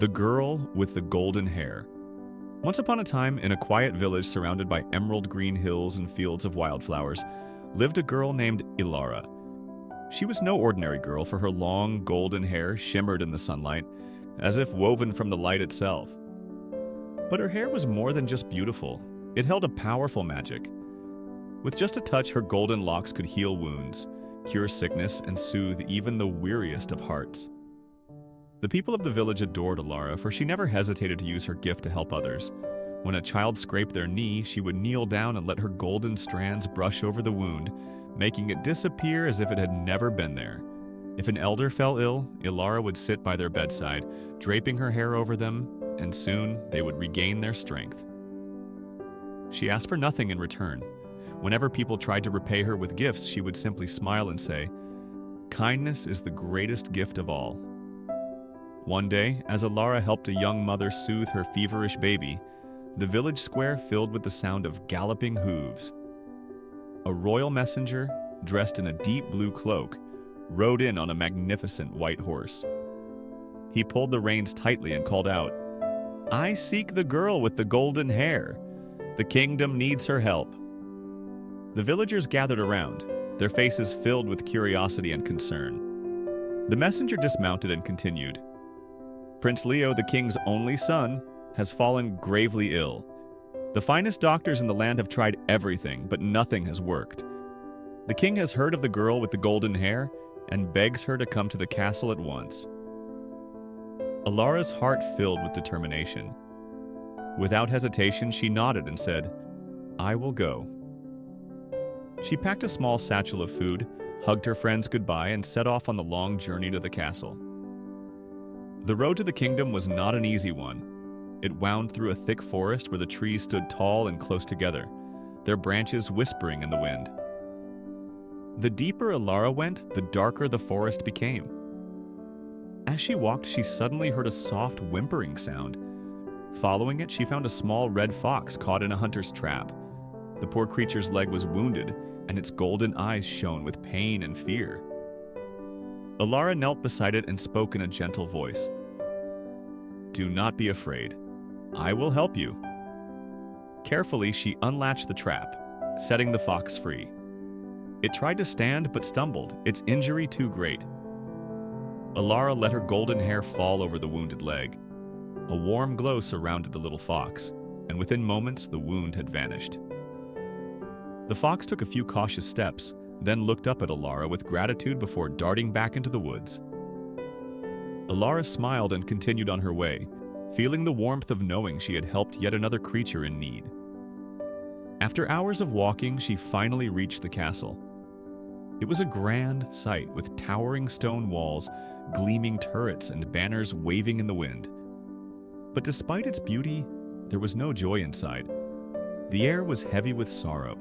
The Girl with the Golden Hair. Once upon a time, in a quiet village surrounded by emerald green hills and fields of wildflowers, lived a girl named Elara. She was no ordinary girl, for her long golden hair shimmered in the sunlight, as if woven from the light itself. But her hair was more than just beautiful. It held a powerful magic. With just a touch, her golden locks could heal wounds, cure sickness, and soothe even the weariest of hearts. The people of the village adored Elara, for she never hesitated to use her gift to help others. When a child scraped their knee, she would kneel down and let her golden strands brush over the wound, making it disappear as if it had never been there. If an elder fell ill, Elara would sit by their bedside, draping her hair over them, and soon they would regain their strength. She asked for nothing in return. Whenever people tried to repay her with gifts, she would simply smile and say, "Kindness is the greatest gift of all." One day, as Elara helped a young mother soothe her feverish baby, the village square filled with the sound of galloping hooves. A royal messenger, dressed in a deep blue cloak, rode in on a magnificent white horse. He pulled the reins tightly and called out, "I seek the girl with the golden hair. The kingdom needs her help." The villagers gathered around, their faces filled with curiosity and concern. The messenger dismounted and continued, "Prince Leo, the king's only son, has fallen gravely ill. The finest doctors in the land have tried everything, but nothing has worked. The king has heard of the girl with the golden hair and begs her to come to the castle at once." Elara's heart filled with determination. Without hesitation, she nodded and said, "I will go." She packed a small satchel of food, hugged her friends goodbye, and set off on the long journey to the castle. The road to the kingdom was not an easy one. It wound through a thick forest where the trees stood tall and close together, their branches whispering in the wind. The deeper Elara went, the darker the forest became. As she walked, she suddenly heard a soft whimpering sound. Following it, she found a small red fox caught in a hunter's trap. The poor creature's leg was wounded, and its golden eyes shone with pain and fear. Elara knelt beside it and spoke in a gentle voice. "Do not be afraid. I will help you." Carefully, she unlatched the trap, setting the fox free. It tried to stand but stumbled, its injury too great. Elara let her golden hair fall over the wounded leg. A warm glow surrounded the little fox, and within moments the wound had vanished. The fox took a few cautious steps, then looked up at Elara with gratitude before darting back into the woods. Elara smiled and continued on her way, feeling the warmth of knowing she had helped yet another creature in need. After hours of walking, she finally reached the castle. It was a grand sight with towering stone walls, gleaming turrets, and banners waving in the wind. But despite its beauty, there was no joy inside. The air was heavy with sorrow.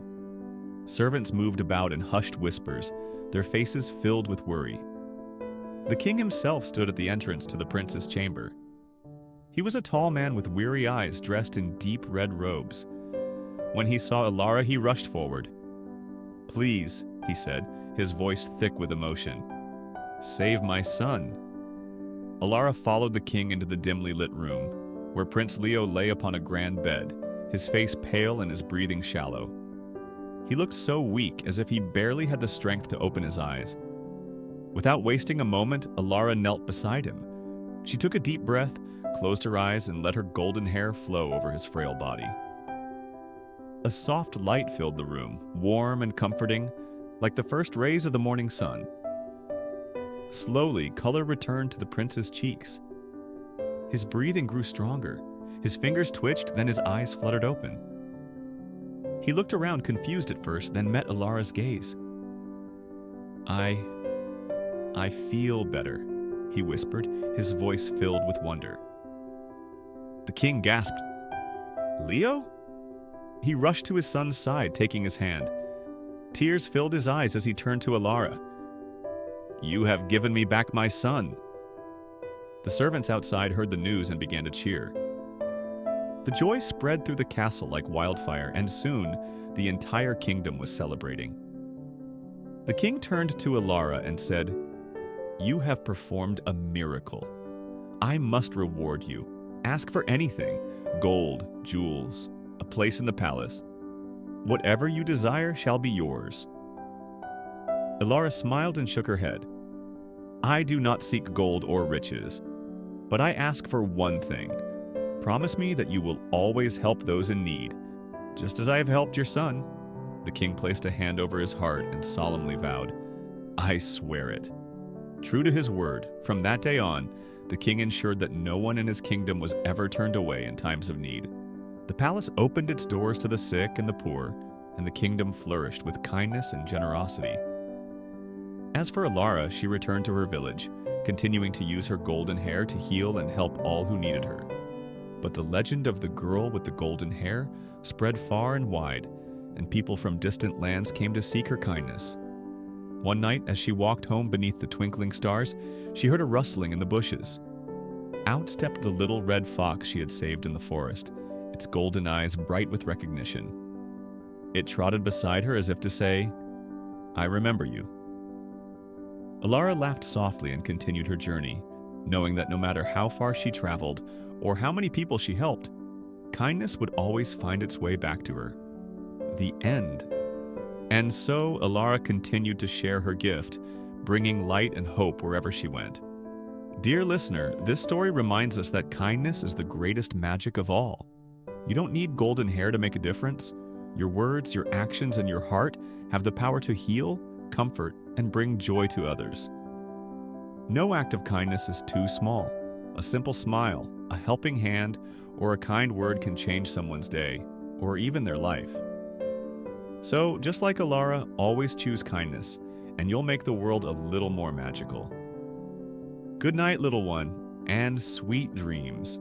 Servants moved about in hushed whispers, their faces filled with worry. The king himself stood at the entrance to the prince's chamber. He was a tall man with weary eyes dressed in deep red robes. When he saw Elara, he rushed forward. "Please," he said, his voice thick with emotion, "save my son." Elara followed the king into the dimly lit room, where Prince Leo lay upon a grand bed, his face pale and his breathing shallow. He looked so weak, as if he barely had the strength to open his eyes. Without wasting a moment, Elara knelt beside him. She took a deep breath, closed her eyes, and let her golden hair flow over his frail body. A soft light filled the room, warm and comforting, like the first rays of the morning sun. Slowly, color returned to the prince's cheeks. His breathing grew stronger. His fingers twitched, then his eyes fluttered open. He looked around, confused at first, then met Elara's gaze. I feel better," he whispered, his voice filled with wonder. The king gasped. "Leo?" He rushed to his son's side, taking his hand. Tears filled his eyes as he turned to Elara. "You have given me back my son." The servants outside heard the news and began to cheer. The joy spread through the castle like wildfire, and soon the entire kingdom was celebrating. The king turned to Elara and said, "You have performed a miracle. I must reward you. Ask for anything: gold, jewels, a place in the palace. Whatever you desire shall be yours." Elara smiled and shook her head. "I do not seek gold or riches, but I ask for one thing. Promise me that you will always help those in need, just as I have helped your son." The king placed a hand over his heart and solemnly vowed, "I swear it." True to his word, from that day on, the king ensured that no one in his kingdom was ever turned away in times of need. The palace opened its doors to the sick and the poor, and the kingdom flourished with kindness and generosity. As for Elara, she returned to her village, continuing to use her golden hair to heal and help all who needed her. But the legend of the girl with the golden hair spread far and wide, and people from distant lands came to seek her kindness. One night, as she walked home beneath the twinkling stars, she heard a rustling in the bushes. Out stepped the little red fox she had saved in the forest, its golden eyes bright with recognition. It trotted beside her as if to say, "I remember you." Elara laughed softly and continued her journey, knowing that no matter how far she traveled or how many people she helped, kindness would always find its way back to her. The end. And so Elara continued to share her gift, bringing light and hope wherever she went. Dear listener, this story reminds us that kindness is the greatest magic of all. You don't need golden hair to make a difference. Your words, your actions, and your heart have the power to heal, comfort, and bring joy to others. No act of kindness is too small. A simple smile, a helping hand, or a kind word can change someone's day, or even their life. So, just like Elara, always choose kindness, and you'll make the world a little more magical. Good night, little one, and sweet dreams.